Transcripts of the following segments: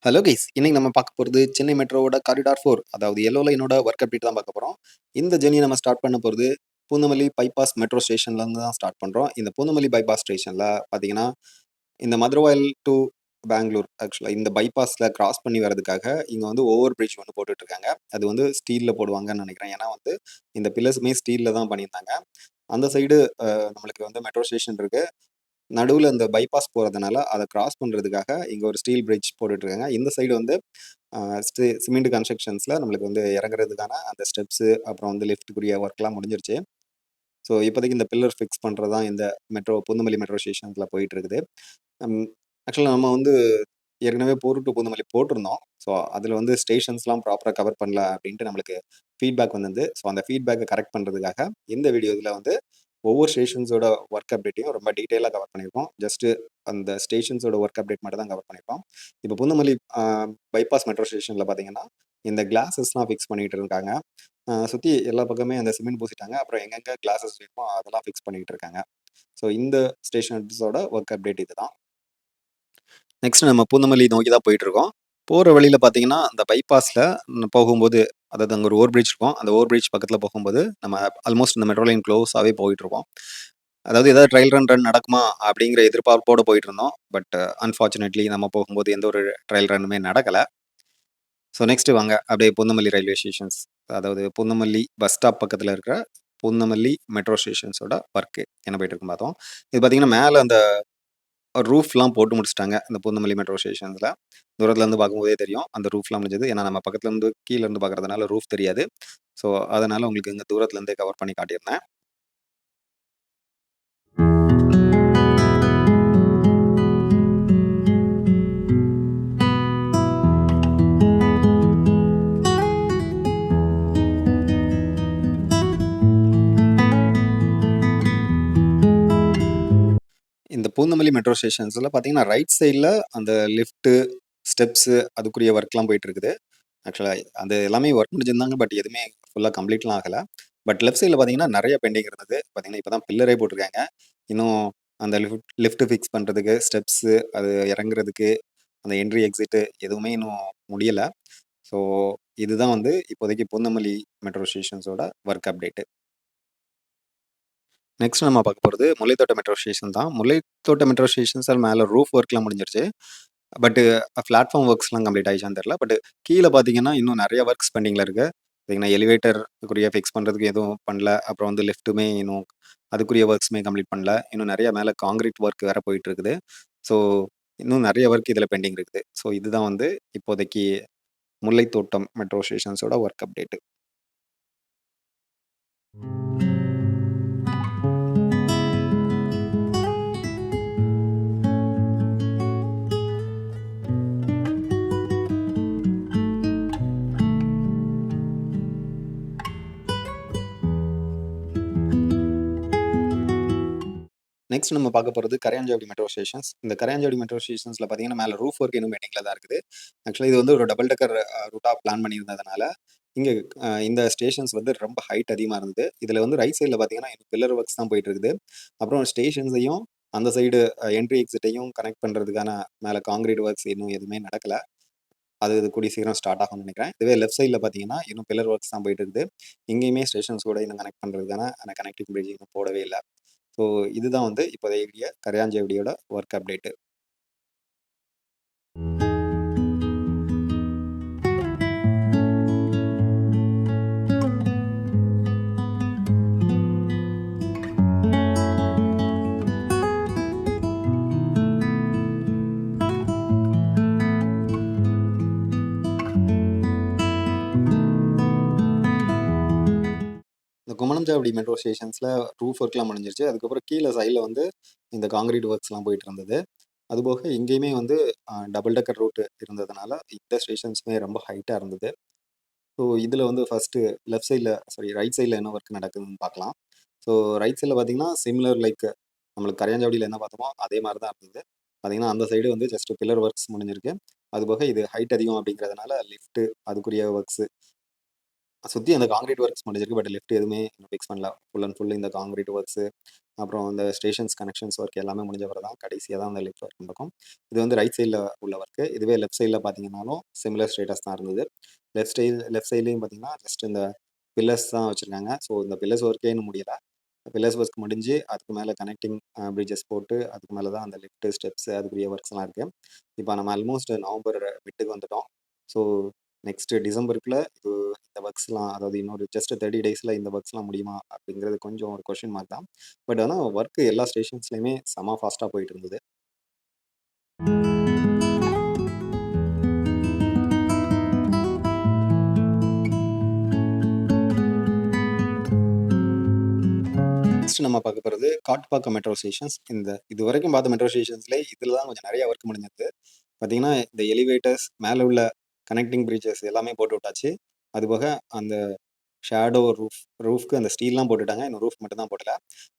Hello guys, இன்னைக்கு நம்ம பார்க்க போறது சென்னை மெட்ரோவோட காரிடார் 4, அதாவது எல்லோ லைனோட ஒர்க் அப்டேட் தான் பார்க்க போறோம். இந்த ஜெர்னிய நம்ம ஸ்டார்ட் பண்ண போறது பூந்தமல்லி பைபாஸ் மெட்ரோ ஸ்டேஷன்ல இருந்து தான் ஸ்டார்ட் பண்றோம். இந்த பூந்தமல்லி பைபாஸ் ஸ்டேஷன்ல பார்த்தீங்கன்னா, இந்த மதுரவாயல் டூ பெங்களூர் ஆக்சுவலா இந்த பைபாஸ்ல கிராஸ் பண்ணி வரதுக்காக இங்க வந்து ஓவர் பிரிட்ஜ் ஒண்ணு போட்டுட்டு இருக்காங்க. அது வந்து ஸ்டீல்ல போடுவாங்கன்னு நெனைக்கிறேன். ஏன்னா வந்து இந்த பில்லர்ஸுமே ஸ்டீல்ல தான் பண்ணியிருந்தாங்க. அந்த சைடு நம்மளுக்கு வந்து மெட்ரோ ஸ்டேஷன் இருக்கு. நடுவுல இந்த பைபாஸ் போறதுனால, அத கிராஸ் பண்றதுக்காக இங்க ஒரு ஸ்டீல் பிரிட்ஜ் போட்டுட்ருக்காங்க. இந்த சைடு வந்து அ சிமெண்ட் கன்ஸ்ட்ரக்ஷன்ஸ்ல நம்மளுக்கு வந்து இறங்குறதுக்கான அந்த ஸ்டெப்ஸு, அப்புறம் வந்து லிஃப்ட்டுக்குரிய ஒர்க்லாம் முடிஞ்சிருச்சு. ஸோ, இப்போதைக்கு இந்த பில்லர் ஃபிக்ஸ் பண்றது தான் இந்த பூந்தமல்லி மெட்ரோ ஸ்டேஷன்ல போயிட்டுருக்குது. ம். ஆக்சுவலா நம்ம வந்து ஏற்கனவே போரூர் டூ பூந்தமல்லி போட்டிருந்தோம். ஸோ, அதில வந்து ஸ்டேஷன்ஸ்லாம் ப்ராப்பரா கவர் பண்ணல அப்டின்ட்டு நம்மளுக்கு ஃபீட்பேக் வந்திருந்து. ஸோ, அந்த ஃபீட்பேக்க கரெக்ட் பண்றதுக்காக இந்த வீடியோல வந்து ஒவ்வொரு ஸ்டேஷன்ஸோட ஒர்க் அப்டேட்டையும் ரொம்ப டீட்டெயிலா கவர் பண்ணியிருக்கோம். ஜஸ்ட்டு அந்த ஸ்டேஷன்ஸோட ஒர்க் அப்டேட் மட்டும் தான் கவர் பண்ணியிருக்கோம். இப்போ பூந்தமல்லி பைபாஸ் மெட்ரோ ஸ்டேஷன்ல பார்த்தீங்கன்னா, இந்த கிளாஸஸ்லாம் ஃபிக்ஸ் பண்ணிட்டு இருக்காங்க. சுத்தி எல்லா பக்கமே அந்த சிமெண்ட் பூசிட்டாங்க. அப்புறம் எங்கெங்க கிளாஸஸ் வேணுமோ அதெல்லாம் ஃபிக்ஸ் பண்ணிட்டு இருக்காங்க. ஸோ, இந்த ஸ்டேஷன்ஸோட ஒர்க் அப்டேட் இதுதான். நெக்ஸ்ட் நம்ம பூந்தமல்லி நோக்கி தான் போயிட்டுருக்கோம். போற வழியில பார்த்தீங்கன்னா, அந்த பைபாஸ்ல போகும்போது அதாவது அங்க ஒரு ஓவர் பிரிட்ஜ் இருக்கும். அந்த ஓவர் பிரிட்ஜ் பக்கத்துல போகும்போது, நம்ம ஆல்மோஸ்ட் இந்த மெட்ரோ லைன் க்ளோஸாவே போயிட்டுருக்கோம். அதாவது ஏதாவது ட்ரையல் ரன் நடக்குமா? அப்படிங்கிற எதிர்பார்ப்போட போயிட்டுருந்தோம். பட் அன்ஃபார்ச்சுனேட்லி நம்ம போகும்போது எந்த ஒரு ட்ரையல் ரன்னுமே நடக்கல. ஸோ நெக்ஸ்ட் வாங்க அப்படியே பூந்தமல்லி ரயில்வே ஸ்டேஷன்ஸ், அதாவது பூந்தமல்லி பஸ் ஸ்டாப் பக்கத்துல இருக்கிற பூந்தமல்லி மெட்ரோ ஸ்டேஷன்ஸோட ஒர்க் என்ன போயிட்டு இருக்குன்னு பார்த்தோம். இது பார்த்தீங்கன்னா, மேல அந்த ரூஃப்லாம் போட்டு முடிச்சுட்டாங்க. இந்த பூந்தமல்லி மெட்ரோ ஸ்டேஷன்ஸ்ல. தூரத்துல இருந்து பார்க்கும்போதே தெரியும். அந்த ரூஃப்லாம் முடிஞ்சது. ஏன்னா நம்ம பக்கத்துல இருந்து கீழ இருந்து பார்க்கறதுனால ரூஃப் தெரியாது. ஸோ அதனால உங்களுக்கு இங்க தூரத்துல இருந்தே கவர் பண்ணி காட்டியிருந்தேன். இந்த பூந்தமல்லி மெட்ரோ ஸ்டேஷன்ஸ்ல பார்த்தீங்கன்னா, ரைட் சைட்ல அந்த லிஃப்ட்டு, ஸ்டெப்ஸு அதுக்குரிய ஒர்க்லாம் போயிட்டு இருக்குது. ஆக்சுவலா அது எல்லாமே ஒர்க் முடிஞ்சிருந்தாங்க. பட் எதுவுமே ஃபுல்லா கம்ப்ளீட்லாம் ஆகல. பட் லெஃப்ட் சைட்ல பார்த்தீங்கன்னா, நெறைய பெண்டிங் இருந்தது. பார்த்தீங்கன்னா, இப்ப தான் பில்லரே போட்டுருக்காங்க. இன்னும் அந்த லிஃப்ட் ஃபிக்ஸ் பண்றதுக்கு, ஸ்டெப்ஸு அது இறங்குறதுக்கு, அந்த என்ட்ரி, எக்ஸிட் எதுவுமே இன்னும் முடியல. ஸோ, இதுதான் வந்து இப்போதைக்கு பூந்தமல்லி மெட்ரோ ஸ்டேஷன்ஸோட ஒர்க் அப்டேட். நெக்ஸ்ட் நம்ம பார்க்க போறது முல்லைத்தோட்ட மெட்ரோ ஸ்டேஷன் தான். முல்லைத்தோட்ட மெட்ரோ ஸ்டேஷன்ஸ் மேல ரூஃப் ஒர்க்லாம் முடிஞ்சிருச்சு. பட் பிளாட்ஃபார்ம் ஒர்க்ஸ்லாம் கம்ப்ளீட் ஆயிடுச்சான்னு தெரியல. பட் கீழ பார்த்தீங்கன்னா, இன்னும் நெறைய ஒர்க்ஸ் பெண்டிங்ல இருக்கு. பார்த்தீங்கன்னா, எலிவேட்டருக்குரிய ஃபிக்ஸ் பண்றதுக்கு எதுவும் பண்ணல. அப்புறம் வந்து லிஃப்ட்டுமே இன்னும் அதுக்குரிய ஒர்க்ஸுமே கம்ப்ளீட் பண்ணல. இன்னும் நெறைய மேல கான்கிரீட் ஒர்க் வேற போயிட்டு இருக்குது. ஸோ, இன்னும் நெறைய ஒர்க் இதுல பெண்டிங் இருக்குது. ஸோ, இதுதான் வந்து இப்போதைக்கு முல்லைத்தோட்டம் மெட்ரோ ஸ்டேஷன்ஸோட ஒர்க் அப்டேட். நெக்ஸ்ட் நம்ம பார்க்க போறது கரையாஞ்சாவடி மெட்ரோ ஸ்டேஷன்ஸ். இந்த கரையாஞ்சாவடி மெட்ரோ ஸ்டேஷன்ஸ்ல பார்த்தீங்கன்னா, மேல ரூஃப் ஒர்க் இன்னும் பெண்டிங்ல தான் இருக்குது. ஆக்சுவலா இது வந்து ஒரு டபுள் டெக்கர் ரூட்டா பிளான் பண்ணியிருந்ததுனால, இங்க இந்த ஸ்டேஷன்ஸ் வந்து ரொம்ப ஹைட் அதிகமா இருந்தது. இதுல வந்து ரைட் சைட்ல பார்த்தீங்கன்னா, பில்லர் ஒர்க்ஸ் தான் போயிட்டு இருக்குது. அப்புறம் ஸ்டேஷன்ஸையும் அந்த சைடு என்ட்ரி, எக்ஸிட்டையும் கனெக்ட் பண்றதுக்கான மேல கான்கிரீட் ஒர்க்ஸ் இன்னும் எதுவுமே நடக்கல. இது கூடிய சீக்கிரம் ஸ்டார்ட் ஆகும்னு நினைக்கிறேன். இதுவே லெஃப்ட் சைட்ல பார்த்தீங்கன்னா, இன்னும் பில்லர் ஒர்க்ஸ் தான் போயிட்டு இருக்குது. இங்கேயுமே ஸ்டேஷன்ஸ் கூட இன்னும் கனெக்ட் பண்றதுக்கான அந்த கனெக்டிங் பிரிட்ஜ் இன்னும் போடவே இல்ல. ஸோ இதுதான் வந்து இப்போதைய கரையாஞ்சேவடியோட ஒர்க் அப்டேட். இந்த குமணஞ்சாவடி மெட்ரோ ஸ்டேஷன்ஸ்ல ரூஃப் ஒர்க்லாம் முடிஞ்சிருச்சு. அதுக்கப்புறம் கீழ சைட்ல வந்து இந்த கான்கிரீட் ஒர்க்ஸ்லாம் போயிட்டு இருந்தது. அதுபோக இங்கேயுமே வந்து டபுள் டெக்கர் ரூட் இருந்ததுனால இந்த ஸ்டேஷன்ஸுமே ரொம்ப ஹைட்டா இருந்தது. ஸோ இதுல வந்து ஃபர்ஸ்ட்டு லெஃப்ட் சைட்ல ரைட் சைட்ல என்ன ஒர்க் நடக்குதுன்னு பார்க்கலாம். ஸோ ரைட் சைட்ல பார்த்தீங்கன்னா, சிமிலர் லைக் நம்மளுக்கு கரையாஞ்சாவடியில என்ன பார்த்தோமோ அதே மாரி தான் இருந்தது. பார்த்தீங்கன்னா, அந்த சைடு வந்து ஜஸ்ட் பில்லர் ஒர்க்ஸ் முடிஞ்சிருக்கு. அதுபோக இது ஹைட் அதிகம் அப்படிங்கிறதுனால லிஃப்ட் அதுக்குரிய ஒர்க்ஸ் சுத்தி அந்த கான்கிரீட் ஒர்க்ஸ் முடிஞ்சிருக்கு. பட் லிஃப்ட் எதுவுமே இன்னும் ஃபிக்ஸ் பண்ணல. ஃபுல் அண்ட் ஃபுல் இந்த கான்கிரீட் ஒர்க்ஸு, அப்புறம் இந்த ஸ்டேஷன்ஸ் கனெக்ஷன்ஸ் ஒர்க் எல்லாமே முடிஞ்ச பிறகு தான் கடைசியா தான் அந்த லிஃப்ட் ஒர்க் நடக்கும். இது வந்து ரைட் சைட்ல உள்ள ஒர்க்கு. இதுவே லெஃப்ட் சைட்ல பார்த்தீங்கன்னாலும் சிமிலர் ஸ்டேட்டஸ் தான் இருந்தது. லெஃப்ட் சைட்லயும் பார்த்தீங்கன்னா, ஜஸ்ட் இந்த பில்லர்ஸ் தான் வச்சிருக்காங்க. ஸோ இந்த பில்லர்ஸ் ஒர்க்கே இன்னும் முடியல. பில்லர்ஸ் ஒர்க் முடிஞ்சு அதுக்கு மேல கனெக்டிங் பிரிட்ஜஸ் போட்டு அதுக்கு மேல தான் அந்த லிஃப்ட், ஸ்டெப்ஸ் அதுக்குரிய ஒர்க்ஸ்லாம் இருக்கு. இப்போ நம்ம ஆல்மோஸ்ட் நவம்பர் மிட்டுக்கு வந்துட்டோம். ஸோ நெக்ஸ்ட் டிசம்பருக்குள்ள இது இந்த ஒர்க்ஸ்லாம், அதாவது இன்னொரு ஜஸ்ட் 30 டேஸ்ல இந்த ஒர்க்ஸ்லாம் முடியுமா அப்படிங்கிறது கொஞ்சம் ஒரு கொஸ்டின் மார்க் தான். பட் ஆனா ஒர்க் எல்லா ஸ்டேஷன்ஸ்லயுமே செம ஃபாஸ்ட்டா போயிட்டு இருந்தது. நெக்ஸ்ட் நம்ம பார்க்க போறது காட்டுப்பாக்கம் மெட்ரோ ஸ்டேஷன்ஸ். இதுவரைக்கும் பார்த்த மெட்ரோ ஸ்டேஷன்ஸ்ல இதுல தான் கொஞ்சம் நிறைய ஒர்க் முடிஞ்சது. பார்த்தீங்கன்னா, இந்த எலிவேட்டர்ஸ், மேல உள்ள கனெக்டிங் பிரிட்ஜஸ் எல்லாமே போட்டு விட்டாச்சு. அதுபோக அந்த ஷேடோ ரூஃப்க்கு அந்த ஸ்டீல்லாம் போட்டுட்டாங்க. இன்னும் ரூஃப் மட்டும் தான் போடல.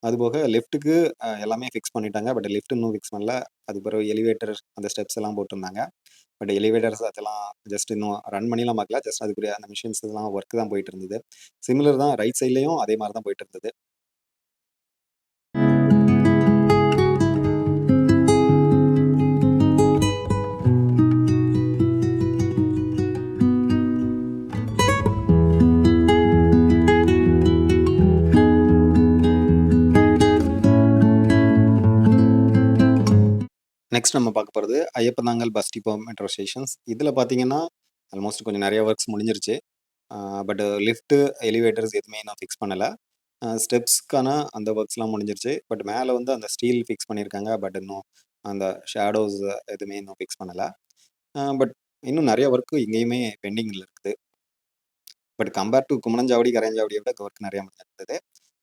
அதுபோக லிஃப்ட்டுக்கு எல்லாமே ஃபிக்ஸ் பண்ணிட்டாங்க. பட் லிஃப்ட் இன்னும் ஃபிக்ஸ் பண்ணல. அதுக்கு பிறகு எலிவேட்டர் அந்த ஸ்டெப்ஸ் எல்லாம் போட்டிருந்தாங்க. பட் எலிவேட்டர்ஸ் அதெல்லாம் ஜஸ்ட் இன்னும் ரன் பண்ணிலாம் பார்க்கல. ஜஸ்ட் அதுக்குரிய அந்த மிஷின்ஸ் எல்லாம் ஒர்க் தான் போயிட்டு இருந்தது. சிமிலர் தான் ரைட் சைட்லயும் அதே மாரி தான் போயிட்டு இருந்தது. நெக்ஸ்ட் நம்ம பார்க்க போறது Iyyappanthangal bus depot metro stations. இதுல பார்த்தீங்கன்னா, ஆல்மோஸ்ட் கொஞ்சம் நெறைய ஒர்க்ஸ் முடிஞ்சிருச்சு. பட் லிஃப்ட்டு, எலிவேட்டர்ஸ் எதுவுமே இன்னும் ஃபிக்ஸ் பண்ணல. ஸ்டெப்ஸ்க்கான அந்த ஒர்க்ஸ்லாம் முடிஞ்சிருச்சு. பட் மேல வந்து அந்த ஸ்டீல் ஃபிக்ஸ் பண்ணியிருக்காங்க. பட் இன்னும் அந்த ஷேடோஸ் எதுவுமே இன்னும் ஃபிக்ஸ் பண்ணல. பட் இன்னும் நெறைய ஒர்க் இங்கேயுமே பெண்டிங்ல இருக்குது. பட் கம்பேர் டூ குமரஞ்சாவடி, கரையாஞ்சாவடிய விட ஒர்க் நெறைய முடிஞ்சிருந்தது.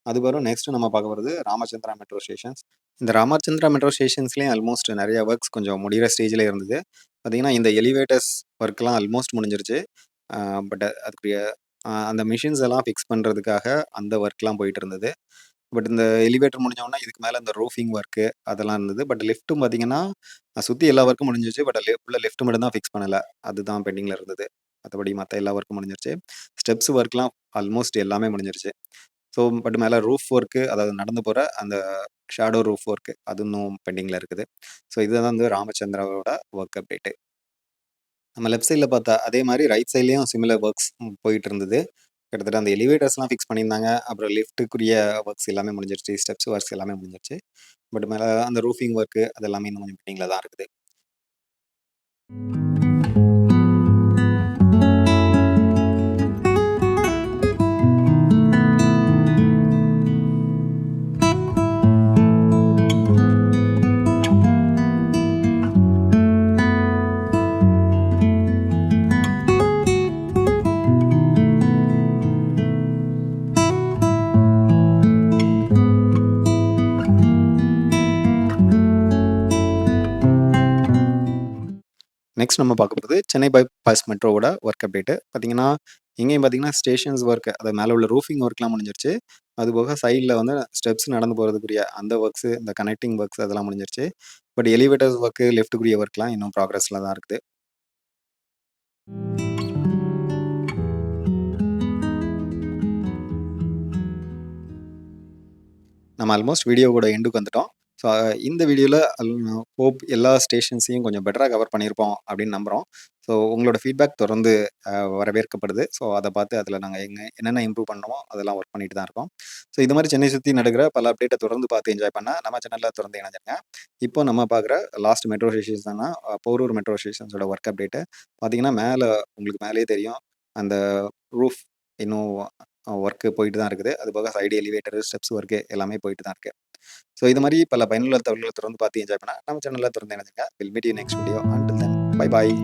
அதுக்கப்புறம் நெக்ஸ்ட் நம்ம பார்க்க போறது ராமச்சந்திரா மெட்ரோ ஸ்டேஷன்ஸ். இந்த ராமச்சந்திரா மெட்ரோ ஸ்டேஷன்ஸ்லயும் ஆல்மோஸ்ட் நெறைய ஒர்க்ஸ் கொஞ்சம் முடியிற ஸ்டேஜ்ல இருந்தது. பார்த்தீங்கன்னா, இந்த எலிவேட்டர்ஸ் ஒர்க்லாம் ஆல்மோஸ்ட் முடிஞ்சிருச்சு. பட் அதுக்குரிய அந்த மிஷின்ஸ் எல்லாம் ஃபிக்ஸ் பண்றதுக்காக அந்த ஒர்க்லாம் போயிட்டு இருந்தது. பட் இந்த எலிவேட்டர் முடிஞ்ச உடனே இதுக்கு மேல இந்த ரூஃபிங் ஒர்க்கு அதெல்லாம் இருந்தது. பட் லிஃப்ட்டும் பார்த்தீங்கன்னா, சுத்தி எல்லா ஒர்க்கும் முடிஞ்சிருச்சு. பட் உள்ள லிஃப்ட் மட்டும் தான் ஃபிக்ஸ் பண்ணல. அதுதான் பெண்டிங்ல இருந்தது. மத்தபடி மத்த எல்லா ஒர்க்கும் முடிஞ்சிருச்சு. ஸ்டெப்ஸ் ஒர்க்லாம் ஆல்மோஸ்ட் எல்லாமே முடிஞ்சிருச்சு. ஸோ பட் மேல ரூஃப் ஒர்க்கு, அதாவது நடந்து போற அந்த ஷேடோ ரூஃப் ஒர்க்கு அது இன்னும் பெண்டிங்ல இருக்குது. ஸோ இதுதான் வந்து ராமச்சந்திராவோட ஒர்க் அப்டேட்டு. நம்ம லெஃப்ட் சைட்ல பார்த்தா அதே மாரி ரைட் சைட்லயும் சிமிலர் ஒர்க்ஸ் போயிட்டு இருந்தது. கிட்டத்தட்ட அந்த எலிவேட்டர்ஸ்லாம் ஃபிக்ஸ் பண்ணியிருந்தாங்க. அப்புறம் லிஃப்ட்டுக்குரிய ஒர்க்ஸ் எல்லாமே முடிஞ்சிருச்சு. ஸ்டெப்ஸ் ஒர்க்ஸ் எல்லாமே முடிஞ்சிருச்சு. பட் மேல அந்த ரூஃபிங் ஒர்க்கு அது எல்லாமே இன்னும் கொஞ்சம் பெண்டிங்ல தான் இருக்குது. நெக்ஸ்ட் நம்ம பார்க்க போறது சென்னை பைபாஸ் மெட்ரோவோட ஒர்க் அப்டேட்டு. பார்த்தீங்கன்னா, இங்கேயும் பார்த்தீங்கன்னா ஸ்டேஷன்ஸ் ஒர்க், அது மேல உள்ள ரூஃபிங் ஒர்க்லாம் முடிஞ்சிருச்சு. அதுபோக சைட்ல வந்து ஸ்டெப்ஸ் நடந்து போறதுக்குரிய அந்த ஒர்க்ஸு, இந்த கனெக்டிங் ஒர்க்ஸ் அதெல்லாம் முடிஞ்சிருச்சு. பட் எலிவேட்டர்ஸ் ஒர்க்கு, லிஃப்ட்டுக்குரிய ஒர்க்லாம் இன்னும் ப்ராக்ரஸ்ல தான் இருக்குது. நம்ம ஆல்மோஸ்ட் வீடியோவோட எண்டுக்கு வந்துட்டோம். ஸோ இந்த வீடியோல ஹோப் எல்லா ஸ்டேஷன்ஸையும் கொஞ்சம் பெட்டரா கவர் பண்ணியிருப்போம் அப்படின்னு நம்புறோம். ஸோ உங்களோட ஃபீட்பேக் தொடர்ந்து வரவேற்கப்படுது. ஸோ அத பார்த்து அதில நாங்க என்னென்ன இம்ப்ரூவ் பண்ணணுமோ அதெல்லாம் ஒர்க் பண்ணிட்டு தான் இருக்கோம். ஸோ இது மாரி சென்னை சுத்தி நடக்கிற பல அப்டேட்ட தொடர்ந்து பார்த்து என்ஜாய் பண்ண நம்ம சேனல்ல தொடர்ந்து இணைஞ்சிருங்க. இப்போ நம்ம பார்க்குற லாஸ்ட் மெட்ரோ ஸ்டேஷன்ஸ்னா போரூர் மெட்ரோ ஸ்டேஷன்ஸோட ஒர்க் அப்டேட்டு. பார்த்தீங்கன்னா, உங்களுக்கு மேலேயே தெரியும். அந்த ரூஃப் இன்னும் ஒர்க் போயிட்டு தான் இருக்குது. அதுபோக சைடு எலிவேட்டர், ஸ்டெப்ஸ் ஒர்க் எல்லாமே போயிட்டு தான் இருக்கு. ஸோ இது மாரி பல பயனுள்ள தகவல்கள தொடர்ந்து பார்த்து என்ஜாய் பண்ண நம்ம சேனல்ல தொடர்ந்து இணைஞ்சிருங்க. Will meet you next video. Until then bye bye.